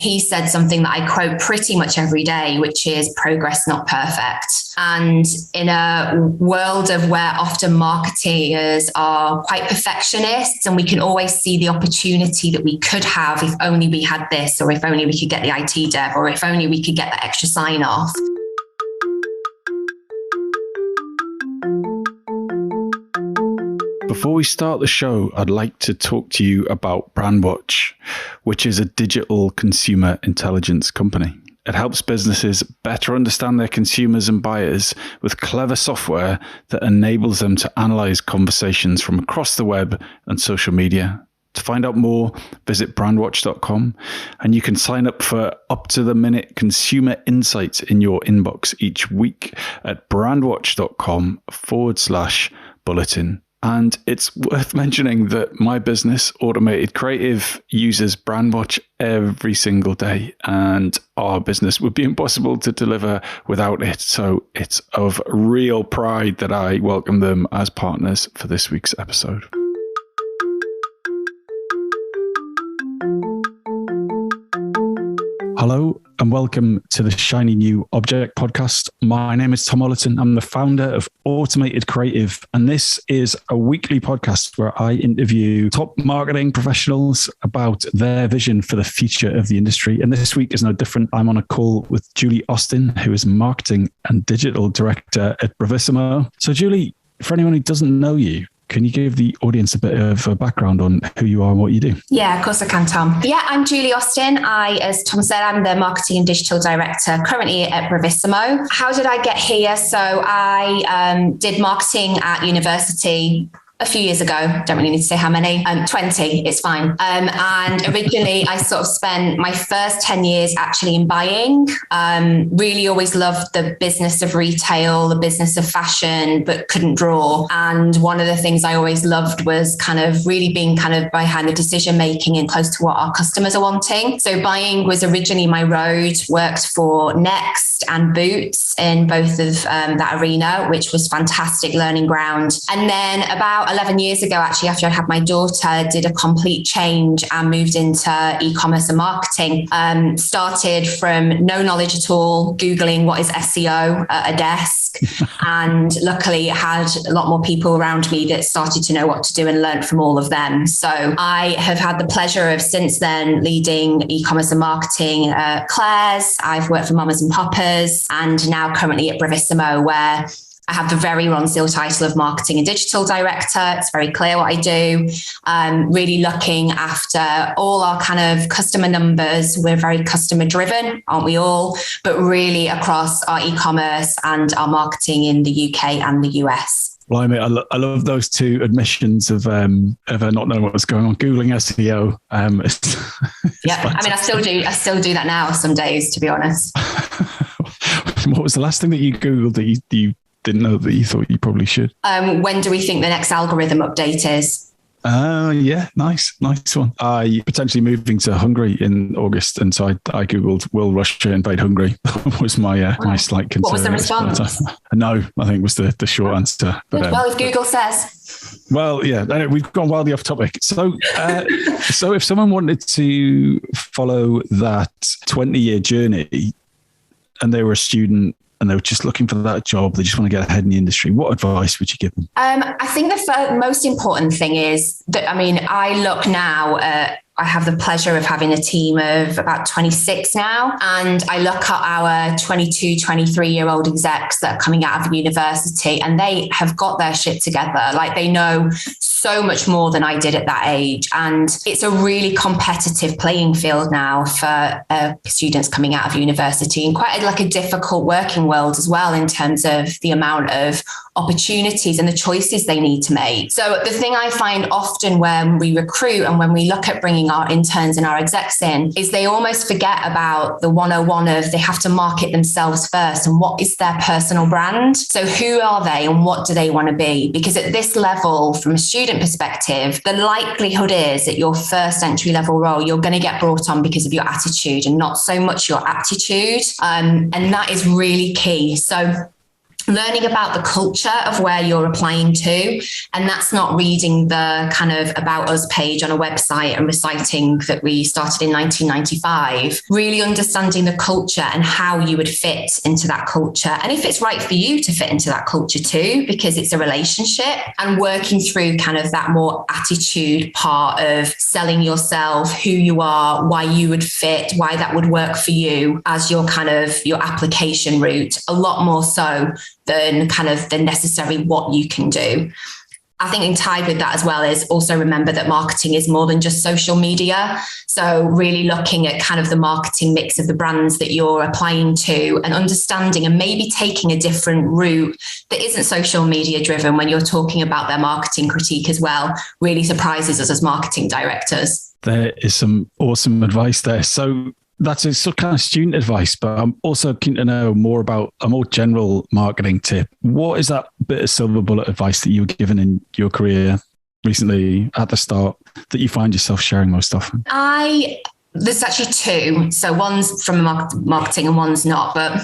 He said something that I quote pretty much every day, which is progress, not perfect. And in a world of where often marketers are quite perfectionists, and we can always see the opportunity that we could have if only we had this, or if only we could get the IT dev, or if only we could get that extra sign off. Before we start the show, I'd like to talk to you about Brandwatch, which is a digital consumer intelligence company. It helps businesses better understand their consumers and buyers with clever software that enables them to analyze conversations from across the web and social media. To find out more, visit brandwatch.com, and you can sign up for up-to-the-minute consumer insights in your inbox each week at brandwatch.com/bulletin. And it's worth mentioning that my business, Automated Creative, uses Brandwatch every single day, and our business would be impossible to deliver without it. So it's of real pride that I welcome them as partners for this week's episode. Hello and welcome to the Shiny New Object podcast. My name is Tom Ollerton. I'm the founder of Automated Creative, and this is a weekly podcast where I interview top marketing professionals about their vision for the future of the industry. And this week is no different. I'm on a call with Julie Austin, who is marketing and digital director at Bravissimo. So Julie, for anyone who doesn't know you, can you give the audience a bit of a background on who you are and what you do? Yeah, of course I can, Tom. Yeah, I'm Julie Austin. As Tom said, I'm the marketing and digital director currently at Bravissimo. How did I get here? So I did marketing at university a few years ago. Don't really need to say how many. 20, it's fine. And originally I sort of spent my first 10 years actually in buying. Really always loved the business of retail, the business of fashion, but couldn't draw. And one of the things I always loved was kind of really being kind of behind the decision making and close to what our customers are wanting. So buying was originally my road, worked for Next and Boots in both of that arena, which was fantastic learning ground. And then about 11 years ago, actually, after I had my daughter, did a complete change and moved into e-commerce and marketing. Started from no knowledge at all, Googling what is SEO at a desk. And luckily had a lot more people around me that started to know what to do and learned from all of them. So I have had the pleasure of since then leading e-commerce and marketing at Claire's. I've worked for Mamas and Papas, and now currently at Bravissimo, where I have the very Ron Seal title of marketing and digital director. It's very clear what I do. Really looking after all our kind of customer numbers. We're very customer driven, aren't we all? But really across our e-commerce and our marketing in the UK and the US. Blimey, I love those two admissions of not knowing what's going on. Googling SEO. Yeah, I mean, I still do that now some days, to be honest. What was the last thing that you Googled that you didn't know that you thought you probably should? When do we think the next algorithm update is? Yeah, nice one. I potentially moving to Hungary in August, and so I Googled, will Russia invade Hungary? was my slight concern. What was the response? No, I think was the short answer. But, well, if Google says. Well, yeah, we've gone wildly off topic. So, so if someone wanted to follow that 20-year journey and they were a student, and they were just looking for that job, they just want to get ahead in the industry, what advice would you give them? I think the most important thing is that, I look now I have the pleasure of having a team of about 26 now. And I look at our 22, 23-year-old execs that are coming out of university, and they have got their shit together. Like, they know so much more than I did at that age. And it's a really competitive playing field now for students coming out of university, and quite a difficult working world as well, in terms of the amount of opportunities and the choices they need to make. So the thing I find often when we recruit and when we look at bringing our interns and our execs in is they almost forget about the 101 of they have to market themselves first, and what is their personal brand. So who are they and what do they want to be? Because at this level, from a student perspective, the likelihood is that your first entry level role, you're going to get brought on because of your attitude and not so much your aptitude. And that is really key. So learning about the culture of where you're applying to. And that's not reading the kind of about us page on a website and reciting that we started in 1995, really understanding the culture and how you would fit into that culture. And if it's right for you to fit into that culture too, because it's a relationship, and working through kind of that more attitude part of selling yourself, who you are, why you would fit, why that would work for you as your kind of your application route, a lot more so than kind of the necessary what you can do. I think in tied with that as well is also remember that marketing is more than just social media. So really looking at kind of the marketing mix of the brands that you're applying to and understanding and maybe taking a different route that isn't social media driven when you're talking about their marketing critique as well, really surprises us as marketing directors. There is some awesome advice there. So that's a sort of kind of student advice, but I'm also keen to know more about a more general marketing tip. What is that bit of silver bullet advice that you were given in your career recently at the start that you find yourself sharing most often? There's actually two. So one's from marketing and one's not, but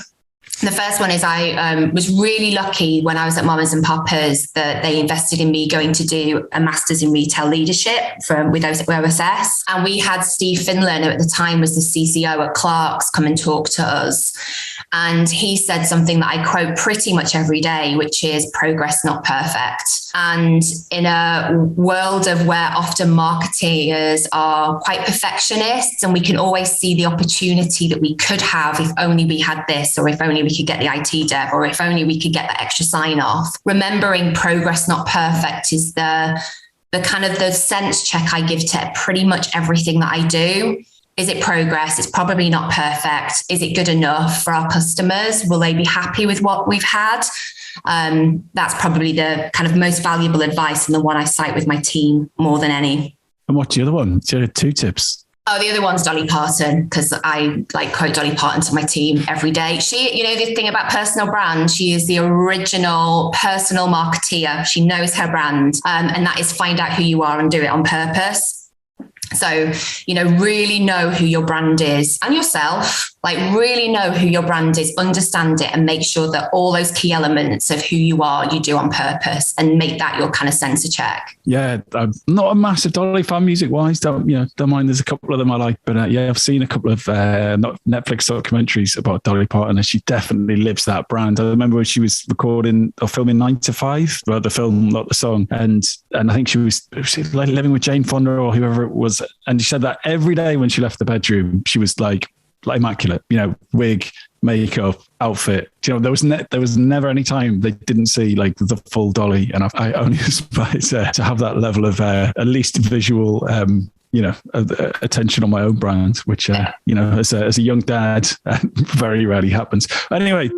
the first one is I was really lucky when I was at Mamas and Papas that they invested in me going to do a master's in retail leadership with OSS. And we had Steve Finlan, who at the time was the CCO at Clark's, come and talk to us. And he said something that I quote pretty much every day, which is progress, not perfect. And in a world of where often marketers are quite perfectionists and we can always see the opportunity that we could have if only we had this, or if only we could get the IT dev, or if only we could get that extra sign off. Remembering progress, not perfect is the kind of the sense check I give to pretty much everything that I do. Is it progress? It's probably not perfect. Is it good enough for our customers? Will they be happy with what we've had? That's probably the kind of most valuable advice and the one I cite with my team more than any. And what's the other one? So 2 tips. Oh, the other one's Dolly Parton, because I quote Dolly Parton to my team every day. She, the thing about personal brand, she is the original personal marketeer. She knows her brand, and that is find out who you are and do it on purpose. So, really know who your brand is and yourself, really know who your brand is, understand it, and make sure that all those key elements of who you are, you do on purpose, and make that your kind of sensor check. Yeah, I'm not a massive Dolly fan music wise. Don't mind. There's a couple of them I like, but I've seen a couple of Netflix documentaries about Dolly Parton, and she definitely lives that brand. I remember when she was recording or filming 9 to 5, well, the film, not the song, and I think she was living with Jane Fonda or whoever it was, and she said that every day when she left the bedroom, she was like immaculate, wig, makeup, outfit. There was never any time they didn't see the full Dolly, and I only aspire to have that level of at least visual attention on my own brand, which as a young dad very rarely happens. Anyway.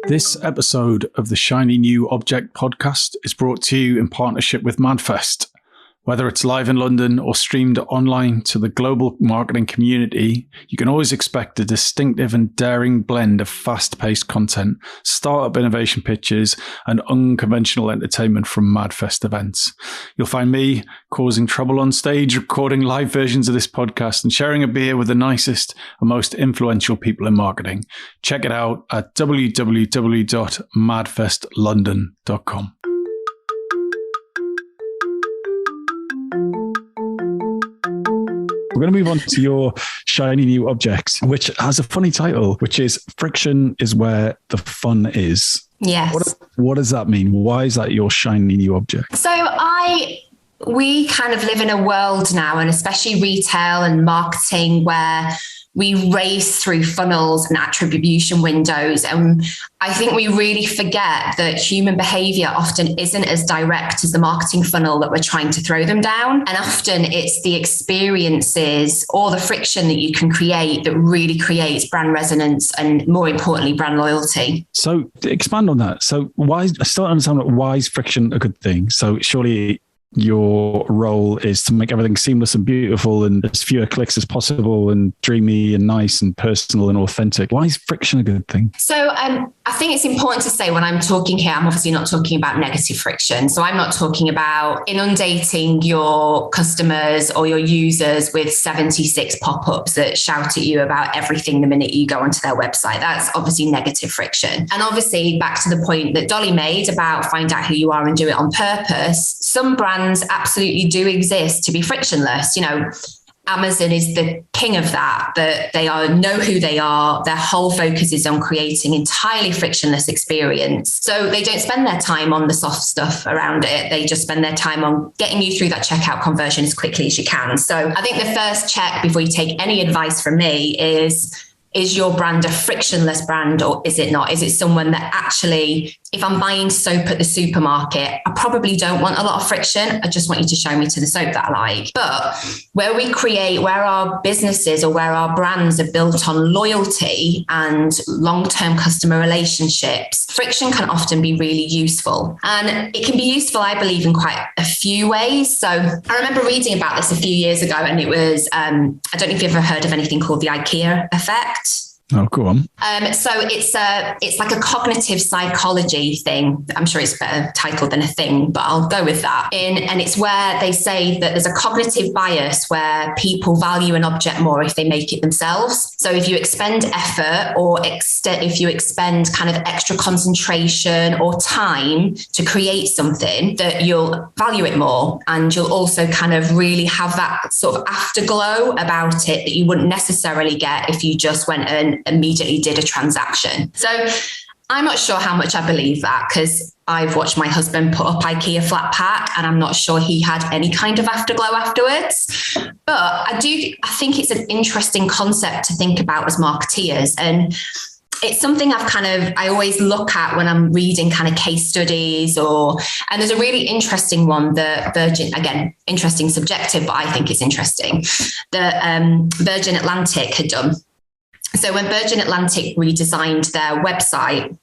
This episode of the Shiny New Object podcast is brought to you in partnership with MadFest. Whether it's live in London or streamed online to the global marketing community, you can always expect a distinctive and daring blend of fast-paced content, startup innovation pitches, and unconventional entertainment from MadFest events. You'll find me causing trouble on stage, recording live versions of this podcast, and sharing a beer with the nicest and most influential people in marketing. Check it out at www.madfestlondon.com. We're going to move on to your shiny new object, which has a funny title, which is Friction is Where the Fun Is. Yes. What does that mean? Why is that your shiny new object? So we kind of live in a world now, and especially retail and marketing, where we race through funnels and attribution windows. And I think we really forget that human behavior often isn't as direct as the marketing funnel that we're trying to throw them down. And often it's the experiences or the friction that you can create that really creates brand resonance and, more importantly, brand loyalty. So expand on that. So I still don't understand why is friction a good thing? So surely your role is to make everything seamless and beautiful and as fewer clicks as possible and dreamy and nice and personal and authentic. Why is friction a good thing? So I think it's important to say when I'm talking here, I'm obviously not talking about negative friction. So I'm not talking about inundating your customers or your users with 76 pop-ups that shout at you about everything the minute you go onto their website. That's obviously negative friction. And obviously back to the point that Dolly made about find out who you are and do it on purpose. Some brands absolutely do exist to be frictionless. You know, Amazon is the king of that they know who they are. Their whole focus is on creating entirely frictionless experience. So they don't spend their time on the soft stuff around it. They just spend their time on getting you through that checkout conversion as quickly as you can. So I think the first check before you take any advice from me is your brand a frictionless brand or is it not? Is it someone that actually, if I'm buying soap at the supermarket, I probably don't want a lot of friction. I just want you to show me to the soap that I like. But where our businesses or where our brands are built on loyalty and long-term customer relationships, friction can often be really useful. And it can be useful, I believe, in quite a few ways. So I remember reading about this a few years ago, and it was, I don't know if you've ever heard of anything called the IKEA effect. Oh, go on. So it's like a cognitive psychology thing. I'm sure it's better titled than a thing, but I'll go with that. And it's where they say that there's a cognitive bias where people value an object more if they make it themselves. So if you expend effort or if you expend kind of extra concentration or time to create something, that you'll value it more. And you'll also kind of really have that sort of afterglow about it that you wouldn't necessarily get if you just went and immediately did a transaction. So I'm not sure how much I believe that, because I've watched my husband put up IKEA flat pack and I'm not sure he had any kind of afterglow afterwards. But I think it's an interesting concept to think about as marketeers. And it's something I always look at when I'm reading kind of case studies and there's a really interesting one that Virgin, again, interesting subjective, but I think it's interesting, that Virgin Atlantic had done. So when Virgin Atlantic redesigned their website,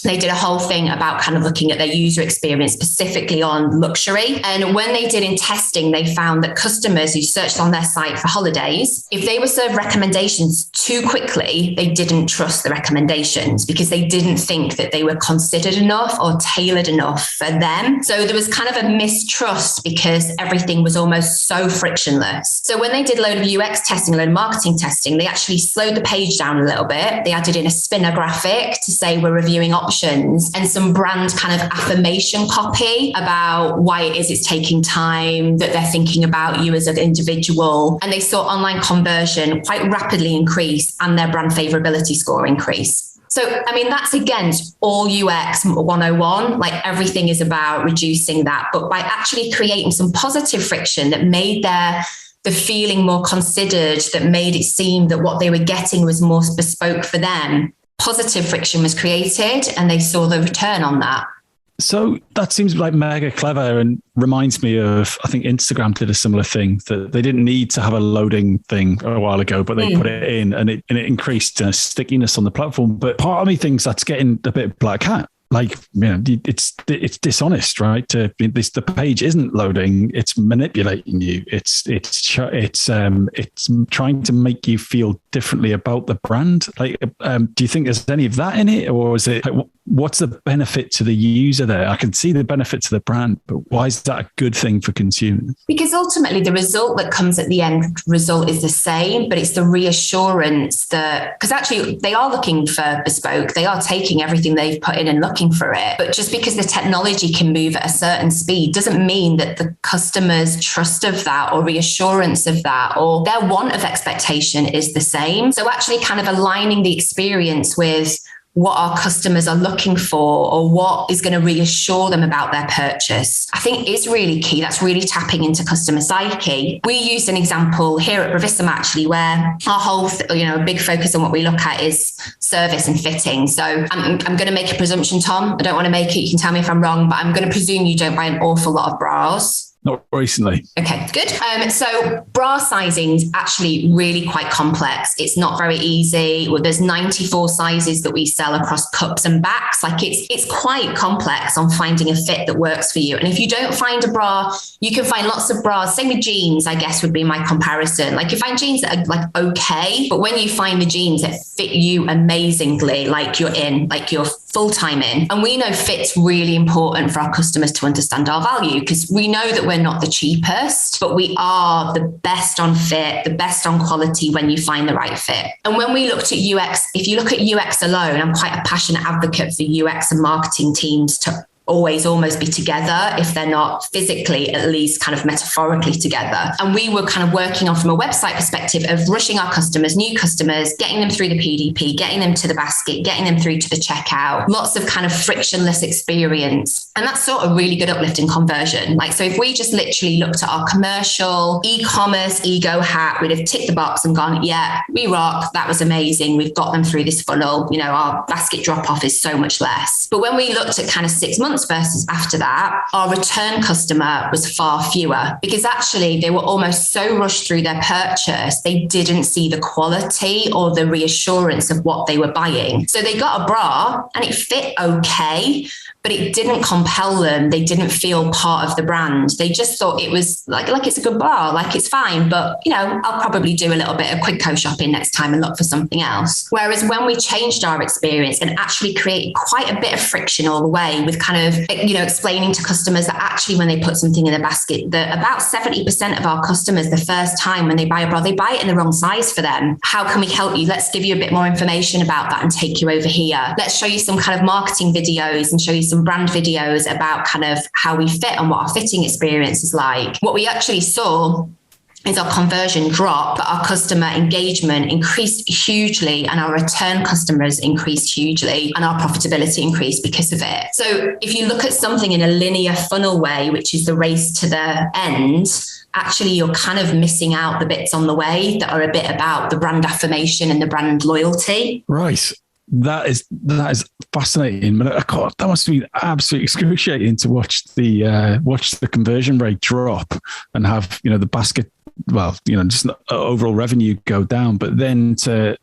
they did a whole thing about kind of looking at their user experience specifically on luxury. And when they did in testing, they found that customers who searched on their site for holidays, if they were served recommendations too quickly, they didn't trust the recommendations because they didn't think that they were considered enough or tailored enough for them. So there was kind of a mistrust because everything was almost so frictionless. So when they did a load of UX testing, a load of marketing testing, they actually slowed the page down a little bit. They added in a spinner graphic to say we're reviewing options and some brand kind of affirmation copy about why it is it's taking time, that they're thinking about you as an individual. And they saw online conversion quite rapidly increase and their brand favorability score increase. So, I mean, that's against all UX 101, like everything is about reducing that. But by actually creating some positive friction that made the feeling more considered, that made it seem that what they were getting was more bespoke for them, positive friction was created and they saw the return on that. So that seems like mega clever and reminds me of, I think Instagram did a similar thing, that they didn't need to have a loading thing a while ago, but they put it in and it increased stickiness on the platform. But part of me thinks that's getting a bit black hat. Like, you know, it's dishonest, right? The page isn't loading; it's manipulating you. It's trying to make you feel differently about the brand. Like, do you think there's any of that in it, or is it? Like, what's the benefit to the user there? I can see the benefit to the brand, but why is that a good thing for consumers? Because ultimately, the result that comes at the end result is the same, but it's the reassurance that, because actually they are looking for bespoke, they are taking everything they've put in and looking for it. But just because the technology can move at a certain speed doesn't mean that the customer's trust of that or reassurance of that or their want of expectation is the same. So actually kind of aligning the experience with what our customers are looking for or what is going to reassure them about their purchase, I think is really key. That's really tapping into customer psyche. We used an example here at Bravissimo actually, where our whole, a big focus on what we look at is service and fitting. So I'm going to make a presumption, Tom. I don't want to make it. You can tell me if I'm wrong, but I'm going to presume you don't buy an awful lot of bras. not recently. Okay, good. So bra sizing is actually really quite complex. It's not very easy. Well, there's 94 sizes that we sell across cups and backs. Like it's quite complex on finding a fit that works for you. And if you don't find a bra, you can find lots of bras. Same with jeans, I guess would be my comparison. Like you find jeans that are like okay, but when you find the jeans that fit you amazingly, like you're in, like you're full-time in. And we know fit's really important for our customers to understand our value, because we know that we're not the cheapest, but we are the best on fit, the best on quality when you find the right fit. And when we looked at UX, if you look at UX alone, I'm quite a passionate advocate for UX and marketing teams to always almost be together, if they're not physically, at least kind of metaphorically together. And we were kind of working on, from a website perspective, of rushing our customers, new customers, getting them through the PDP, getting them to the basket, getting them through to the checkout, lots of kind of frictionless experience. And that's sort of really good uplift in conversion. Like, so if we just literally looked at our commercial e-commerce ego hat, we'd have ticked the box and gone, yeah, we rock. That was amazing. We've got them through this funnel. You know, our basket drop off is so much less. But when we looked at kind of 6 months versus after that, our return customer was far fewer, because actually they were almost so rushed through their purchase, they didn't see the quality or the reassurance of what they were buying. So they got a bra and it fit okay, but it didn't compel them. They didn't feel part of the brand. They just thought it was like it's a good bra, like it's fine, but you know, I'll probably do a little bit of Quidco shopping next time and look for something else. Whereas when we changed our experience and actually created quite a bit of friction all the way with kind of, you know, explaining to customers that actually when they put something in the basket, that about 70% of our customers, the first time when they buy a bra, they buy it in the wrong size for them. How can we help you? Let's give you a bit more information about that and take you over here. Let's show you some kind of marketing videos and show you some brand videos about kind of how we fit and what our fitting experience is like. What we actually saw is our conversion drop, but our customer engagement increased hugely and our return customers increased hugely and our profitability increased because of it. So if you look at something in a linear funnel way, which is the race to the end, actually you're kind of missing out the bits on the way that are a bit about the brand affirmation and the brand loyalty. Right. That is fascinating, but God, that must be absolutely excruciating to watch the conversion rate drop and have, you know, the basket, well, you know, just overall revenue go down, but then to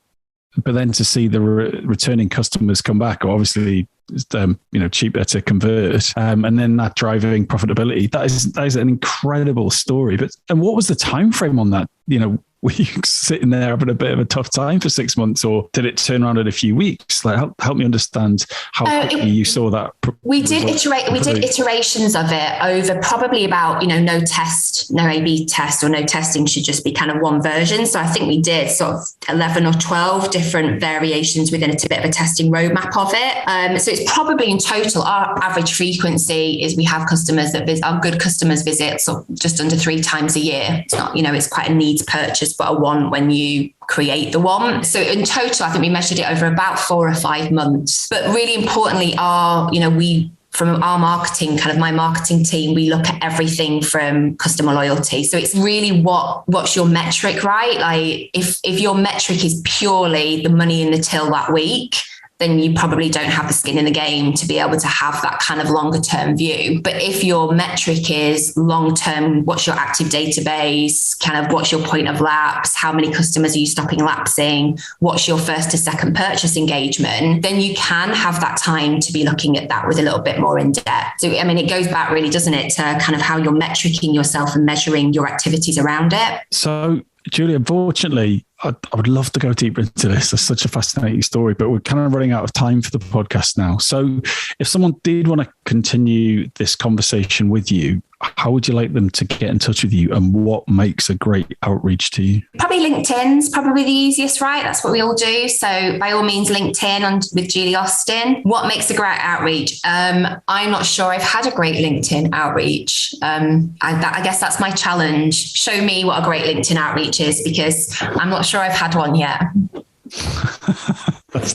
see the returning customers come back, obviously, you know, cheaper to convert, and then that driving profitability. That is an incredible story. And what was the time frame on that? You know, were you sitting there having a bit of a tough time for 6 months, or did it turn around in a few weeks? Like, help me understand how quickly you saw that. We did iterations of it over probably about, you know, no A/B test or no testing should just be kind of one version. So I think we did sort of 11 or 12 different variations within a bit of a testing roadmap of it. So it's probably in total, our average frequency is we have customers that visit, our good customers visit sort of just under 3 times a year. It's not, you know, it's quite a needs purchase, but a want when you create the want. So in total, I think we measured it over about 4 or 5 months. But really importantly, from our marketing, kind of my marketing team, we look at everything from customer loyalty. So it's really what's your metric, right? Like if your metric is purely the money in the till that week, then you probably don't have the skin in the game to be able to have that kind of longer term view. But if your metric is long term, what's your active database, kind of what's your point of lapse, how many customers are you stopping lapsing, what's your first to second purchase engagement, then you can have that time to be looking at that with a little bit more in depth. So, I mean, it goes back really, doesn't it, to kind of how you're metricing yourself and measuring your activities around it. So, Julie, unfortunately, I would love to go deeper into this. It's such a fascinating story, but we're kind of running out of time for the podcast now. So if someone did want to continue this conversation with you, how would you like them to get in touch with you, and what makes a great outreach to you? Probably LinkedIn's probably the easiest, right? That's what we all do. So by all means, LinkedIn with Julie Austin. What makes a great outreach? I'm not sure I've had a great LinkedIn outreach. I guess that's my challenge. Show me what a great LinkedIn outreach is, because I'm not sure I've had one yet.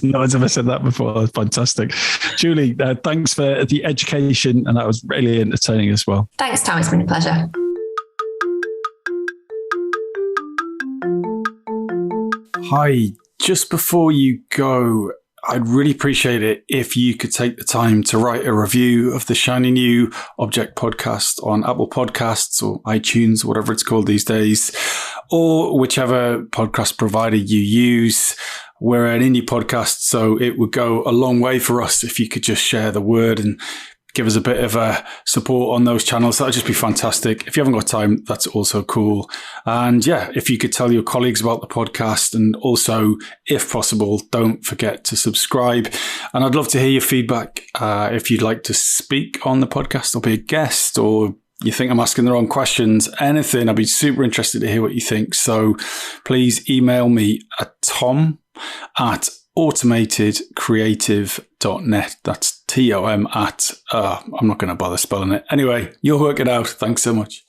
No one's ever said that before. That's fantastic. Julie, thanks for the education, and that was really entertaining as well. Thanks, Tom. It's been a pleasure. Hi, just before you go, I'd really appreciate it if you could take the time to write a review of the Shiny New Object podcast on Apple Podcasts or iTunes, whatever it's called these days, or whichever podcast provider you use. We're an indie podcast, so it would go a long way for us if you could just share the word and give us a bit of a support on those channels. That'd just be fantastic. If you haven't got time, that's also cool. And yeah, if you could tell your colleagues about the podcast, and also, if possible, don't forget to subscribe. And I'd love to hear your feedback. If you'd like to speak on the podcast or be a guest, or you think I'm asking the wrong questions, anything, I'd be super interested to hear what you think. So please email me at tom@automatedcreative.net. That's TOM at, I'm not going to bother spelling it. Anyway, you'll work it out. Thanks so much.